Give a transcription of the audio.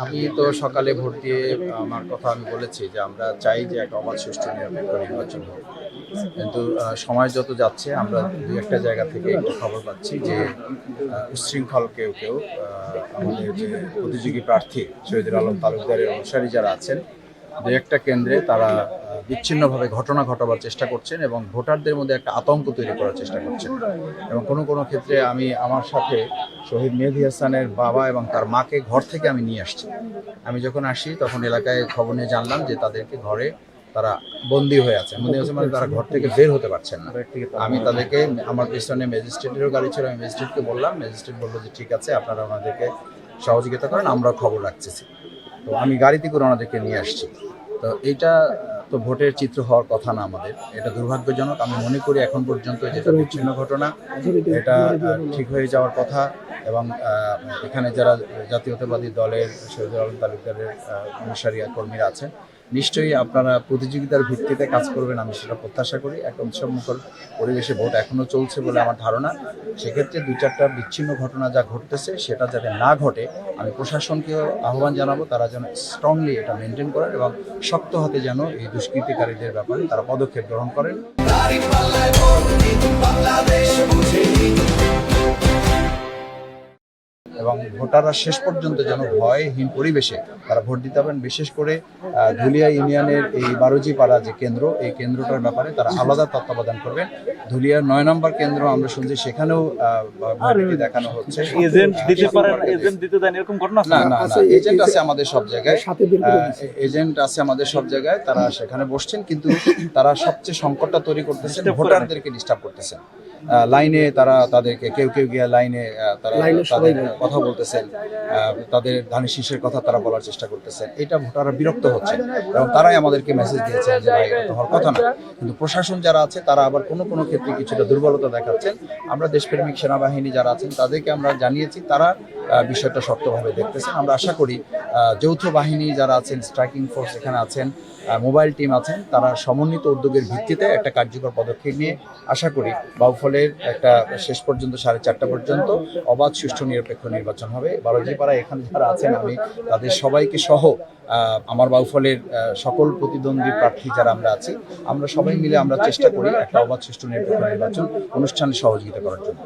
আমি তো সকালে ভোট দিয়ে আমার কথা আমি বলেছি যে আমরা চাই যে একটা অবাধ সুষ্ঠু নিরপেক্ষ নির্বাচন হোক, কিন্তু সময় যত যাচ্ছে আমরা দুই একটা জায়গা থেকে একটু খবর পাচ্ছি যে উচ্ছৃঙ্খল কেউ কেউ আমাদের যে প্রতিযোগী প্রার্থী শহীদুল আলম তালুকদারের অনুসারী যারা আছেন দু একটা কেন্দ্রে তারা বিচ্ছিন্নভাবে ঘটনা ঘটাবার চেষ্টা করছেন এবং ভোটারদের মধ্যে একটা আতঙ্ক তৈরি করার চেষ্টা করছেন। এবং কোনো কোনো ক্ষেত্রে আমি আমার সাথে শহীদ মেহেদী হাসানের বাবা এবং তার মাকে ঘর থেকে আমি নিয়ে আসছি। আমি যখন আসি তখন এলাকায় খবর নিয়ে জানলাম যে তাদেরকে ঘরে তারা বন্দী হয়ে আছে, বন্দী হচ্ছে মানে তারা ঘর থেকে বের হতে পারছেন না। আমি তাদেরকে, আমার পিছনে ম্যাজিস্ট্রেটেরও গাড়ি ছিল, আমি ম্যাজিস্ট্রেটকে বললাম, ম্যাজিস্ট্রেট বললো যে ঠিক আছে আপনারা ওনাদেরকে সহযোগিতা করেন, আমরা খবর রাখতেছি। তো আমি গাড়িতে করে ওনাদেরকে নিয়ে আসছি। তো এইটা তো ভোটের চিত্র হওয়ার কথা না, আমাদের এটা দুর্ভাগ্যজনক। আমি মনে করি এখন পর্যন্ত যেটা বিচ্ছিন্ন ঘটনা এটা ঠিক হয়ে যাওয়ার কথা। এবং এখানে যারা জাতীয়তাবাদী দলের শহীদুল আলম তালুকদারের অনুসারী কর্মীরা আছেন, নিশ্চয়ই আপনারা প্রতিযোগিতার ভিত্তিতে কাজ করবেন, আমি সেটা প্রত্যাশা করি। একটা উৎসবমুখর পরিবেশে ভোট এখনও চলছে বলে আমার ধারণা। সেক্ষেত্রে দুই চারটা বিচ্ছিন্ন ঘটনা যা ঘটতেছে সেটা যাতে না ঘটে, আমি প্রশাসনকেও আহ্বান জানাবো তারা যেন স্ট্রংলি এটা মেনটেন করেন এবং শক্ত হাতে যেন এই দুষ্কৃতিকারীদের ব্যাপারে তারা পদক্ষেপ গ্রহণ করেন। এবং ভোটাররা শেষ পর্যন্ত যেন ভয়হীন পরিবেশে তারা ভোট দিতে পারেন। বিশেষ করে ধুলিয়া ইউনিয়নের এই বারুজিপাড়া যে কেন্দ্র, এই কেন্দ্রটার ব্যাপারে তারা আলাদা তত্ত্বাবধান করবেন। ধুলিয়ার ৯ নম্বর কেন্দ্র আমরা শুনছি সেখানেও ভয়ভীতি দেখানো হচ্ছে। এজেন্ট দিতে পারেন, এজেন্ট দিতে দেন এরকম ঘটনা? না না না, এজেন্ট আছে আমাদের সব জায়গায়, এজেন্ট আছে আমাদের সব জায়গায়, তারা সেখানে বসছেন, কিন্তু তারা সবচেয়ে সংকটটা তৈরি করতেছেন ভোটারদেরকে ডিস্টার্ব করতেছেন। লাইনে তারা তাদেরকে কেউ কেউ গিয়ে লাইনে তারা তাদের কথা বলতেছেন, তাদের ধানের শীষের কথা তারা বলার চেষ্টা করতেছেন। এটা ভোটাররা বিরক্ত হচ্ছেন এবং তারাই আমাদেরকে মেসেজ দিয়েছেন যে ভাই এটা হওয়ার কথা না। কিন্তু প্রশাসন যারা আছে তারা আবার কোনো কোনো ক্ষেত্রে কিছুটা দুর্বলতা দেখাচ্ছেন। আমরা দেশপ্রেমিক সেনাবাহিনী যারা আছেন তাদেরকে আমরা জানিয়েছি, তারা বিষয়টা শক্তভাবে দেখতেছেন। আমরা আশা করি যৌথ বাহিনী যারা আছেন, স্ট্রাইকিং ফোর্স এখানে আছেন, মোবাইল টিম আছেন, তারা সমন্বিত উদ্যোগের ভিত্তিতে একটা কার্যকর পদক্ষেপ নিয়ে আশা করি বাউফলের একটা শেষ পর্যন্ত 4:30 পর্যন্ত অবাধ সুষ্ঠু নিরপেক্ষ নির্বাচন হবে। বারুজিপাড়া এখানে যারা আছেন আমি তাদের সবাইকে সহ আমার বাউফলের সকল প্রতিদ্বন্দ্বী প্রার্থী যারা আমরা আছি, আমরা সবাই মিলে আমরা চেষ্টা করি একটা অবাধ সুষ্ঠু নিরপেক্ষ নির্বাচন অনুষ্ঠানে সহযোগিতা করার জন্য।